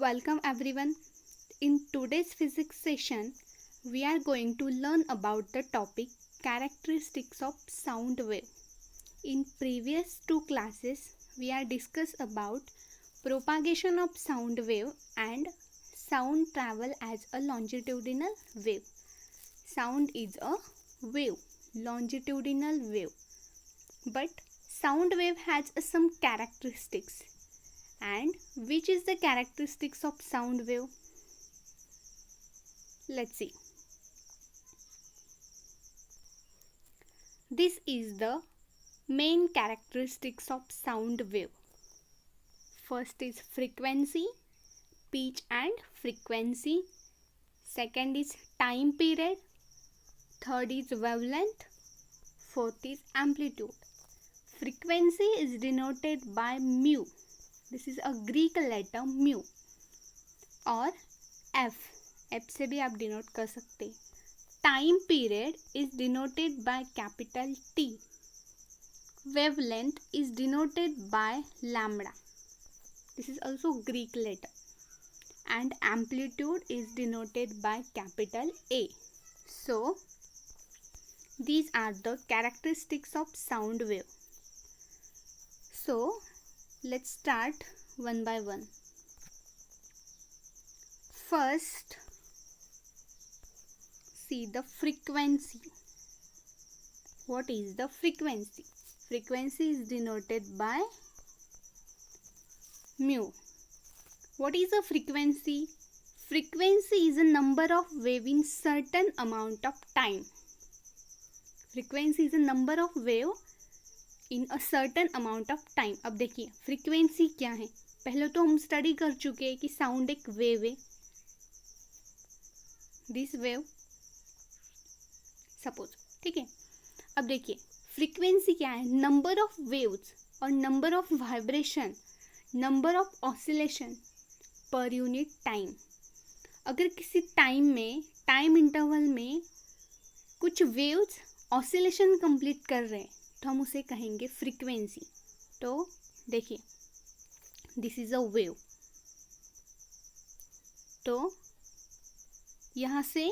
Welcome everyone. In today's physics session, we are going to learn about the topic characteristics of sound wave. In previous two classes, we are discussed about propagation of sound wave and sound travel as a longitudinal wave. Sound is a wave, longitudinal wave. But sound wave has some characteristics. And which is the characteristics of sound wave? Let's see. This is the main characteristics of sound wave. First is frequency, pitch and frequency. Second is time period. Third is wavelength. Fourth is amplitude. Frequency is denoted by mu. This is a Greek letter mu और F. F से भी आप denote कर सकते. Time period is denoted by capital T. Wavelength is denoted by lambda. This is also Greek letter. And amplitude is denoted by capital A. So these are the characteristics of sound wave. So let's start one by one. First, see the frequency. What is the frequency? Frequency is denoted by mu. What is a frequency? Frequency is a number of wave in certain amount of time. Frequency is a number of wave in a certain amount of time. अब देखिए frequency क्या है. पहले तो हम study कर चुके हैं कि साउंड एक वेव है. दिस वेव सपोज, ठीक है. अब देखिए फ्रीक्वेंसी क्या है. नंबर ऑफ वेव्स और number of vibration, number of oscillation per unit time. अगर किसी टाइम में, टाइम इंटरवल में कुछ वेव्स ऑसिलेशन कंप्लीट कर रहे हैं तो हम उसे कहेंगे फ्रीक्वेंसी. तो देखिए दिस इज अ वेव. तो यहाँ से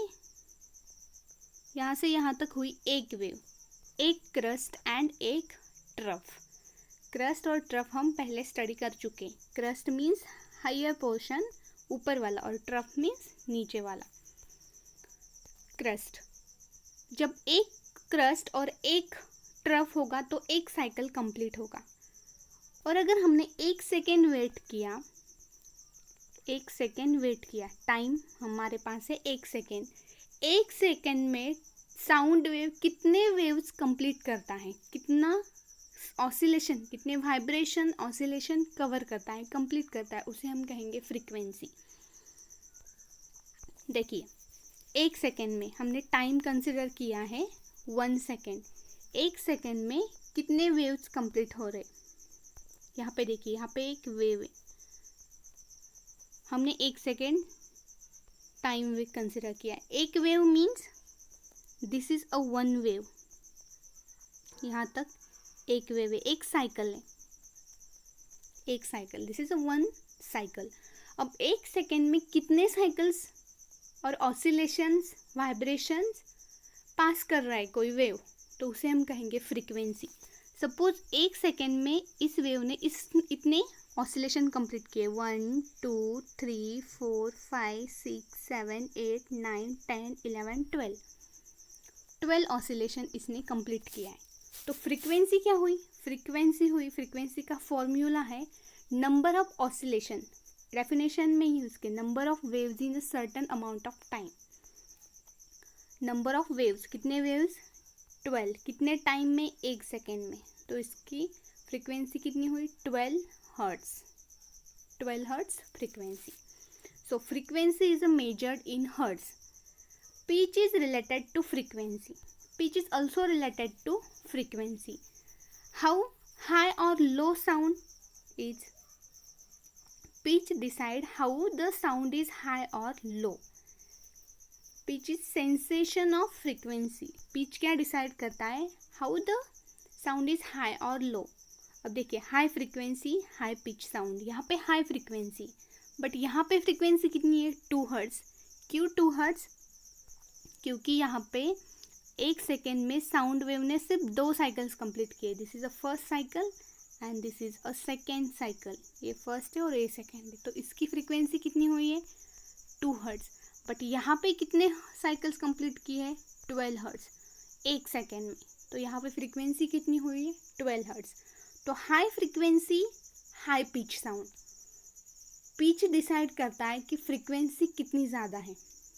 यहाँ तक हुई एक वेव. एक क्रस्ट एंड एक ट्रफ. क्रस्ट और ट्रफ हम पहले स्टडी कर चुके हैं. क्रस्ट मीन्स हायर पोर्शन, ऊपर वाला, और ट्रफ मीन्स नीचे वाला. क्रस्ट, जब एक क्रस्ट और एक ट्रफ होगा तो एक साइकिल कंप्लीट होगा. और अगर हमने एक सेकेंड वेट किया, टाइम हमारे पास है एक सेकेंड. एक सेकेंड में साउंड वेव कितने वेव्स कंप्लीट करता है, कितना ऑसिलेशन, कितने वाइब्रेशन ऑसिलेशन कवर करता है, कंप्लीट करता है, उसे हम कहेंगे फ्रीक्वेंसी. देखिए एक सेकेंड में हमने टाइम कंसिडर किया है 1 सेकेंड. एक सेकेंड में कितने वेव्स कंप्लीट हो रहे. यहाँ पे देखिए, यहाँ पे एक वेव है. हमने एक सेकेंड टाइम वेव कंसिडर किया है. एक wave means this is a one wave. यहाँ तक एक वेव है, एक साइकिल है, एक cycle. This is a one cycle. अब एक सेकेंड में कितने साइकिल्स और ऑसिलेशंस, वाइब्रेशंस पास कर रहा है कोई वेव, तो उसे हम कहेंगे फ्रीक्वेंसी. सपोज एक सेकेंड में इस वेव ने इतने ऑसिलेशन कंप्लीट किए. 1 2 3 4 5 6 7 8 9 10 11 12 ऑसिलेशन इसने कंप्लीट किया है. तो फ्रीक्वेंसी क्या हुई? फ्रीक्वेंसी का फॉर्मूला है नंबर ऑफ ऑसिलेशन. डेफिनेशन में ही उसके number of waves in a certain amount of time. Number of waves, कितने वेव्स? 12. कितने टाइम में? एक सेकेंड में. तो इसकी फ्रीक्वेंसी कितनी हुई? 12 hertz. 12 hertz frequency. So frequency is measured in hertz. Pitch is related to frequency. Pitch is also related to frequency. How high और low sound is? Pitch decide how the sound is high और low. Pitch is sensation of frequency. Pitch क्या decide करता है? How the sound is high और low. अब देखिए high frequency, high pitch sound. यहाँ पे हाई फ्रीक्वेंसी बट यहाँ पे फ्रीक्वेंसी कितनी है, 2 हर्ट्ज। क्यों 2 हर्ट्ज? क्योंकि यहाँ पे 1 सेकेंड में साउंड वेव ने सिर्फ 2 साइकिल्स कंप्लीट किए। This is a first cycle and this is a second cycle. ये फर्स्ट है और ये सेकेंड है, तो इसकी फ्रीक्वेंसी कितनी हुई है, 2 हर्ट्ज। बट यहाँ पे कितने साइकिल्स कंप्लीट की है, 12 हर्ट्ज 1 सेकेंड में, तो यहाँ पे फ्रीक्वेंसी कितनी हुई है, 12 हर्ट्ज। तो high frequency high pitch sound, pitch decide करता है कि फ्रीक्वेंसी कितनी ज़्यादा है।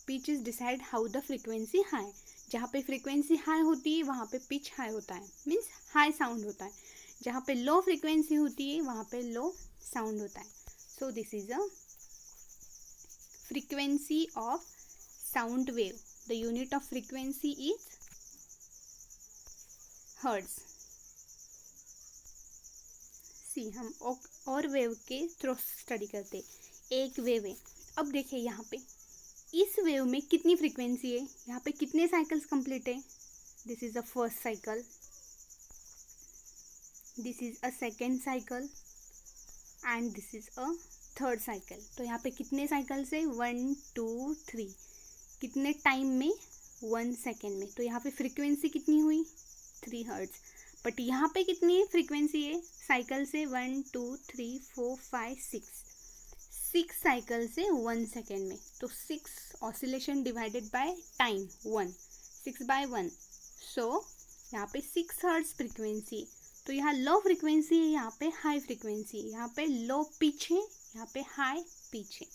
Pitch is decide how the frequency high. जहाँ पे फ्रीक्वेंसी हाई होती है वहाँ पे पिच हाई होता है, मीन्स हाई साउंड होता है। जहाँ पे लो फ्रीक्वेंसी होती है वहाँ पे लो साउंड होता है। So this is a frequency of sound wave. The unit of frequency is hertz. See हम और वेव के थ्रू स्टडी करते। एक वेव है, अब देखिए यहाँ पे इस वेव में कितनी फ्रीक्वेंसी है, यहाँ पे कितने साइकिल्स कंप्लीट है। This is a first cycle, this is a second cycle and this is a third cycle. तो यहाँ पे कितने साइकिल्स है, 1 2 3। कितने टाइम में, 1 सेकेंड में। तो यहाँ पे फ्रीक्वेंसी कितनी हुई, 3 हर्ट्ज। बट यहाँ पे कितनी फ्रीक्वेंसी है, साइकिल से 1 2 3 4 5 6 साइकिल से 1 सेकेंड में। तो 6 ऑसिलेशन डिवाइडेड बाय टाइम 1, 6/1। सो यहाँ पे 6 हर्ट्ज फ्रीक्वेंसी। तो यहाँ लो फ्रीक्वेंसी है, यहाँ पे हाई फ्रीक्वेंसी, यहाँ पे लो पिच है, यहाँ पे हाई पिच है।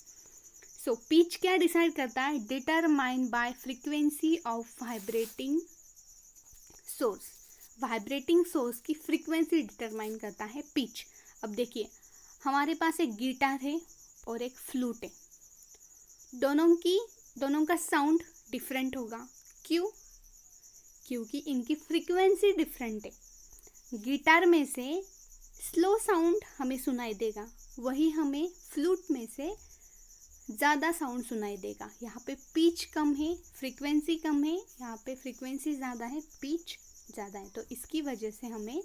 सो पिच क्या डिसाइड करता है, determine by frequency of vibrating source. Vibrating source की फ्रीक्वेंसी डिटरमाइन करता है पिच। अब देखिए हमारे पास एक गिटार है और एक फ्लूट है, दोनों का साउंड डिफरेंट होगा। क्यों? क्योंकि इनकी फ्रीक्वेंसी डिफरेंट है। गिटार में से स्लो साउंड हमें सुनाई देगा, वही हमें फ्लूट में से ज़्यादा साउंड सुनाई देगा। यहाँ पे पिच कम है, फ्रीक्वेंसी कम है, यहाँ पे फ्रीक्वेंसी ज़्यादा है, पिच ज़्यादा है। तो इसकी वजह से हमें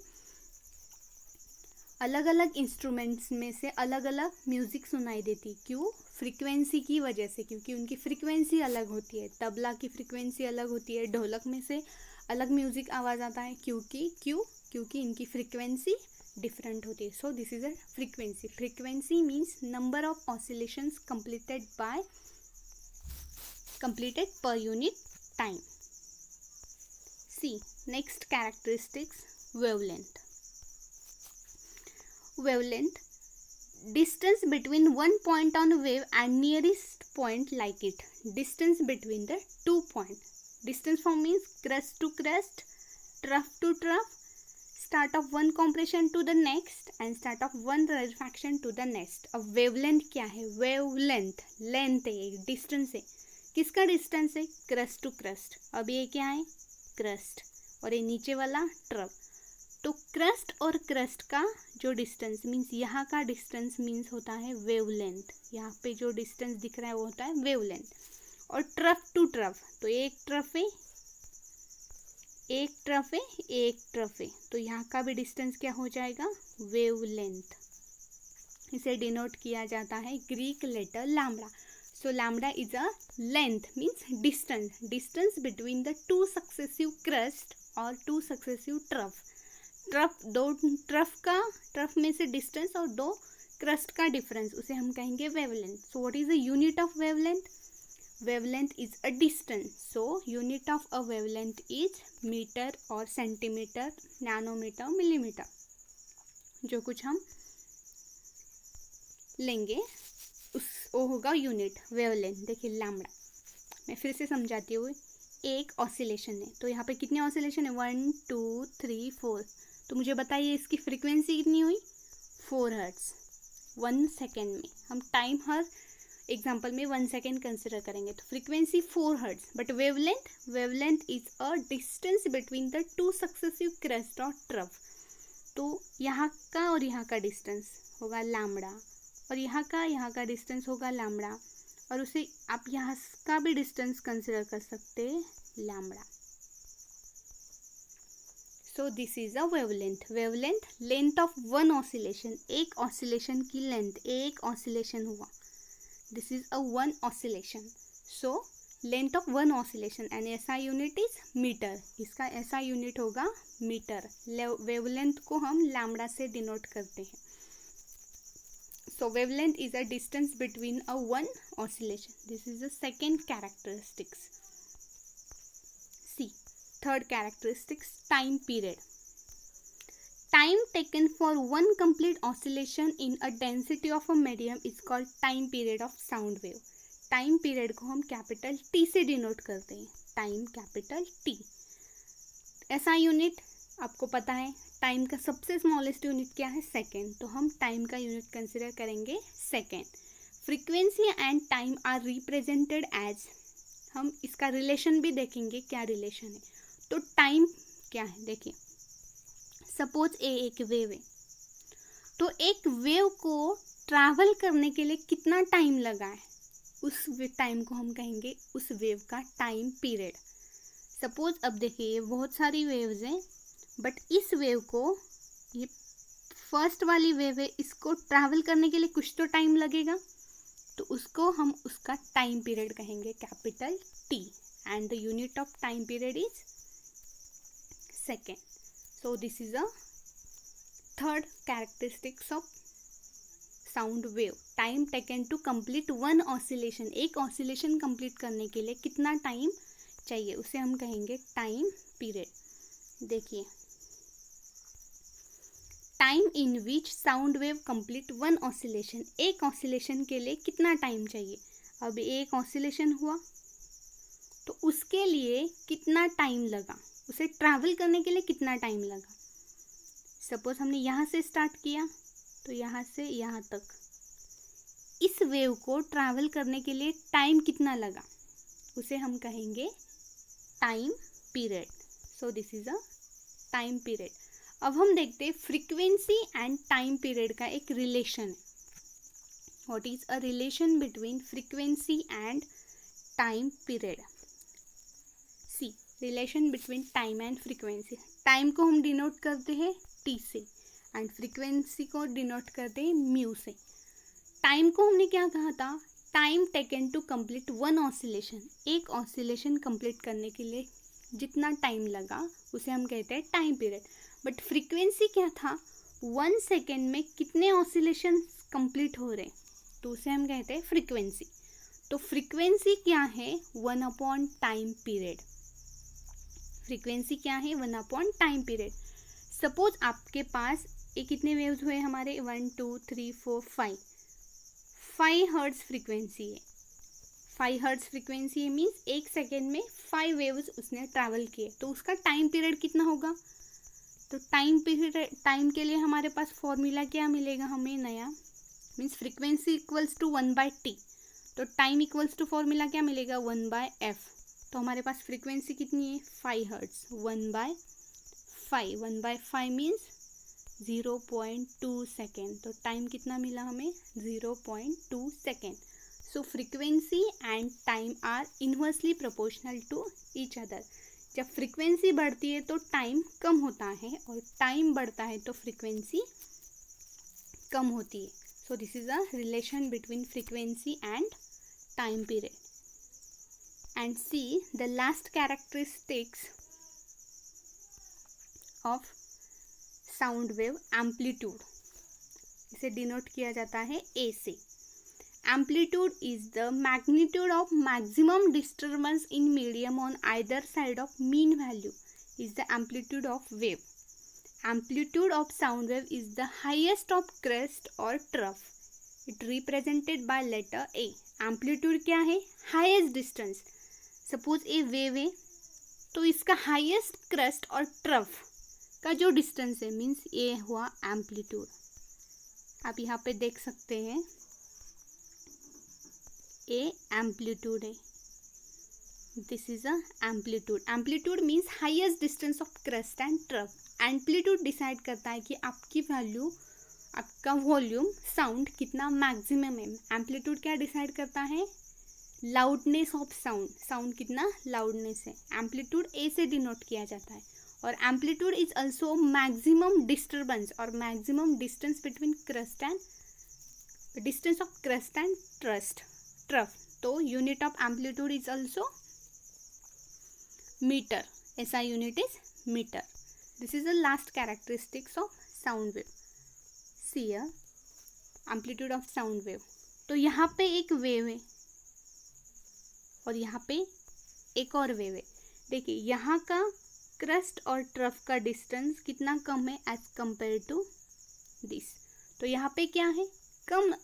अलग अलग इंस्ट्रूमेंट्स में से अलग अलग म्यूज़िक सुनाई देती। क्यों? फ्रीक्वेंसी की वजह से, क्योंकि उनकी फ्रीक्वेंसी अलग होती है। तबला की फ्रीक्वेंसी अलग होती है, ढोलक में से अलग म्यूज़िक आवाज़ आता है। क्योंकि इनकी फ्रीक्वेंसी डिफरेंट होती है। So this is a frequency. Frequency means number of oscillations completed per unit time. See, next characteristics, wavelength. Wavelength, distance between one point on a wave and nearest point like it. Distance between the 2 points. Distance form means crest to crest, trough to trough, start of one compression to the next and start of one rarefaction to the next. अब wavelength क्या है? wavelength length है, distance है। किसका distance है? Crest to crest. अब ये क्या है? क्रस्ट, और ये नीचे वाला ट्रफ। तो क्रस्ट और क्रस्ट का जो डिस्टेंस मीन्स यहाँ का डिस्टेंस मीन्स होता है वेवलेंथ। यहाँ पे जो डिस्टेंस दिख रहा है वो होता है वेवलेंथ। और ट्रफ टू ट्रफ, तो एक ट्रफ है, एक ट्रफ है, तो यहाँ का भी डिस्टेंस क्या हो जाएगा? वेवलेंथ। इसे डिनोट किया जाता है Greek letter lambda. So lambda is a length means distance between the 2 successive crest और 2 सक्सेसिव ट्रफ। दो ट्रफ में से डिस्टेंस और 2 क्रस्ट का डिफरेंस, उसे हम कहेंगे wavelength. So what is the unit of wavelength? Wavelength is a distance. So unit of a wavelength is metre और सेंटीमीटर, नैनोमीटर, मिलीमीटर, जो कुछ हम लेंगे वो होगा यूनिट वेवलेंथ। देखिए लैम्बडा, मैं फिर से समझाती हूँ। एक ऑसिलेशन है, तो यहाँ पे कितने ऑसिलेशन है? 1 2 3 4। तो मुझे बताइए इसकी फ्रीक्वेंसी कितनी हुई? 4 हर्ट्ज 1 सेकेंड में। हम टाइम हर एग्जाम्पल में 1 सेकेंड कंसिडर करेंगे, तो frequency 4 hertz. But wavelength is a distance between the 2 successive crest और ट्रफ। तो यहाँ का और यहाँ का डिस्टेंस होगा लैम्बडा, और यहाँ का डिस्टेंस होगा लैम्बडा, और उसे आप यहाँ का भी डिस्टेंस कंसिडर कर सकते हैं lambda. So this is a wavelength. Length of one oscillation, एक ऑसिलेशन की लेंथ, एक ऑसिलेशन हुआ this is a one oscillation. So length of one oscillation and SI unit is metre. इसका SI unit होगा metre. Wavelength को हम lambda से denote करते हैं. So wavelength is a distance between a one oscillation. This is the second characteristics. See, third characteristics, time period. Time taken for one complete oscillation in a density of a medium is called time period of sound wave. Time period को हम capital T से denote करते हैं. Time capital T. ऐसा unit आपको पता है, time का सबसे स्मॉलेस्ट यूनिट क्या है? सेकेंड. तो हम टाइम का यूनिट कंसिडर करेंगे second. Frequency and time are represented as, हम इसका रिलेशन भी देखेंगे क्या रिलेशन है. तो टाइम क्या है देखिए, सपोज एक वेव है, तो एक वेव को ट्रैवल करने के लिए कितना टाइम लगा है, उस टाइम को हम कहेंगे उस वेव का टाइम पीरियड. सपोज अब देखिए ये बहुत सारी वेव्स हैं, बट इस वेव को, ये फर्स्ट वाली वेव है, इसको ट्रैवल करने के लिए कुछ तो टाइम लगेगा, तो उसको हम उसका टाइम पीरियड कहेंगे capital T. And the unit of time period is second. So this is a third characteristics of sound wave. Time taken to complete one oscillation. एक ऑसिलेशन कंप्लीट करने के लिए कितना टाइम चाहिए, उसे हम कहेंगे टाइम पीरियड. देखिए, time in which sound wave complete one oscillation. एक ऑसिलेशन के लिए कितना टाइम चाहिए. अब एक ऑसिलेशन हुआ तो उसके लिए कितना टाइम लगा, उसे ट्रैवल करने के लिए कितना टाइम लगा. सपोज हमने यहाँ से स्टार्ट किया, तो यहाँ से यहाँ तक इस वेव को ट्रैवल करने के लिए टाइम कितना लगा, उसे हम कहेंगे time period. So this is a time period. अब हम देखते हैं फ्रीक्वेंसी एंड टाइम पीरियड का एक रिलेशन है. What is a relation between frequency and time period. See, relation between time and frequency. Time को हम डिनोट करते हैं टी से एंड फ्रीक्वेंसी को डिनोट करते हैं म्यू से. टाइम को हमने क्या कहा था, time taken to complete one oscillation. एक ऑसिलेशन कंप्लीट करने के लिए जितना टाइम लगा उसे हम कहते हैं टाइम पीरियड. बट फ्रीक्वेंसी क्या था, 1 सेकेंड में कितने ऑसिलेशन कंप्लीट हो रहे, तो उसे हम कहते हैं फ्रीक्वेंसी. तो फ्रीक्वेंसी क्या है, 1 टाइम पीरियड. फ्रीक्वेंसी क्या है, 1 टाइम पीरियड. सपोज आपके पास ये कितने वेव्स हुए हमारे, 1 2 3 4 5 हर्ट्ज फ्रीक्वेंसी है. 5 हर्ट्ज फ्रीक्वेंसी है मीन्स 1 सेकेंड में 5 वेव्स उसने ट्रैवल किए, तो उसका टाइम पीरियड कितना होगा. तो टाइम पीरियड, टाइम के लिए हमारे पास फॉर्मूला क्या मिलेगा हमें नया, means frequency equals to 1/t. तो टाइम इक्वल्स टू फॉर्मूला क्या मिलेगा, 1/f. तो हमारे पास फ्रीक्वेंसी कितनी है, 5 हर्ट्ज. 1/5 means 0.2 second. तो टाइम कितना मिला हमें, 0.2 second. So frequency and time are inversely proportional to each other. जब फ्रीक्वेंसी बढ़ती है तो टाइम कम होता है, और टाइम बढ़ता है तो फ्रीक्वेंसी कम होती है. So this is a relation between frequency and time period. And see the last characteristics of sound wave, amplitude. इसे डिनोट किया जाता है ए से. Amplitude is the magnitude of maximum disturbance in medium on either side of mean value is the amplitude of wave. Amplitude of sound wave is the highest of crest or trough. It represented by letter A. Amplitude क्या है, highest distance. Suppose a wave है तो इसका highest crest और trough का जो distance है means ये हुआ amplitude. आप यहाँ पे देख सकते हैं ए एम्पलीट्यूड है. This is a amplitude. Amplitude means highest distance of crest and trough. Amplitude decide करता है कि आपकी वैल्यू, आपका वॉल्यूम, साउंड कितना मैक्सिमम है. एम्पलीट्यूड क्या डिसाइड करता है, लाउडनेस ऑफ साउंड. साउंड कितना लाउडनेस है. एम्पलीट्यूड ए से डिनोट किया जाता है. और amplitude is also maximum disturbance और maximum distance between crest and distance of crest and trust. Trough. तो unit of amplitude is also metre. SI unit is meter. This is the last characteristics of sound wave. See here, amplitude of sound wave. तो यहाँ पे एक wave है और यहाँ पे एक और वेव है. देखिए यहाँ का क्रस्ट और ट्रफ का डिस्टेंस कितना कम है एज कंपेयर टू दिस. तो यहाँ पे क्या है, कम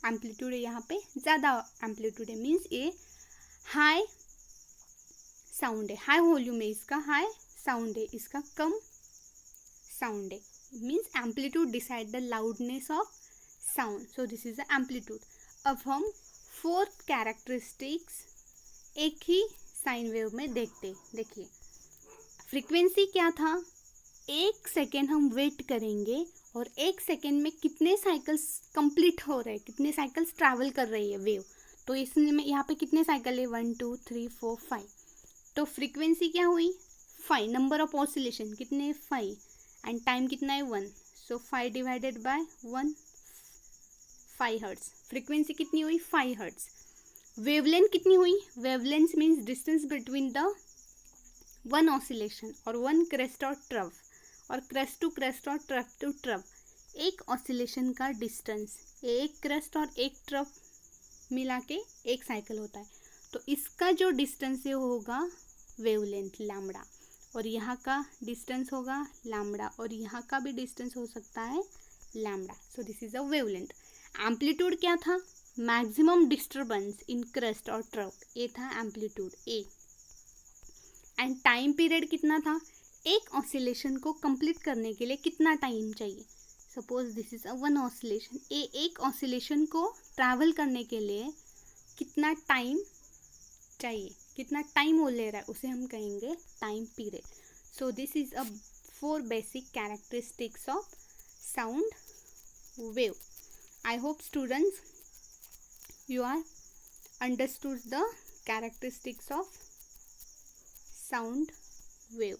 एम्पलीट्यूड है, यहाँ पे ज़्यादा एम्पलीट्यूड है. मीन्स ये हाई साउंड है, हाई वॉल्यूम है इसका, हाई साउंड है इसका, कम साउंड है. Means amplitude decide the loudness of sound. So this is the amplitude. अब हम फोर्थ कैरेक्टरिस्टिक्स एक ही साइन वेव में देखते. देखिए फ्रीक्वेंसी क्या था, 1 सेकेंड हम वेट करेंगे और 1 सेकेंड में कितने साइकिल्स कंप्लीट हो रहे हैं, कितने साइकिल्स ट्रैवल कर रही है वेव. तो इसमें यहाँ पे कितने साइकिल है, 1 2 3 4 5. तो फ्रीक्वेंसी क्या हुई 5, नंबर ऑफ ऑसिलेशन कितने 5, एंड टाइम कितना है 1. सो 5 डिवाइडेड बाय 1, 5 हर्ट्ज. फ्रीक्वेंसी कितनी हुई 5 हर्ट्ज. वेवलेंथ कितनी हुई, wavelength means distance between the one oscillation और वन क्रेस्ट और ट्रफ, और क्रेस्ट टू क्रेस्ट और ट्रफ टू ट्रफ. एक ऑसिलेशन का डिस्टेंस, एक क्रेस्ट और एक ट्रफ मिला के एक साइकिल होता है. तो इसका जो डिस्टेंस है होगा वेवलेंथ लैम्बडा, और यहाँ का डिस्टेंस होगा लैम्बडा, और यहाँ का भी डिस्टेंस हो सकता है lambda. So this is a wavelength. Amplitude क्या था, मैक्सिमम डिस्टर्बेंस इन क्रेस्ट और ट्रफ, ये था amplitude A. And time period कितना था, एक ऑसिलेशन को कंप्लीट करने के लिए कितना टाइम चाहिए. Suppose this is a one oscillation, एक ऑसिलेशन को ट्रैवल करने के लिए कितना टाइम चाहिए, कितना टाइम वो ले रहा है, उसे हम कहेंगे time period. So this is a 4 basic characteristics of sound wave. I hope students you are understood the characteristics of sound wave.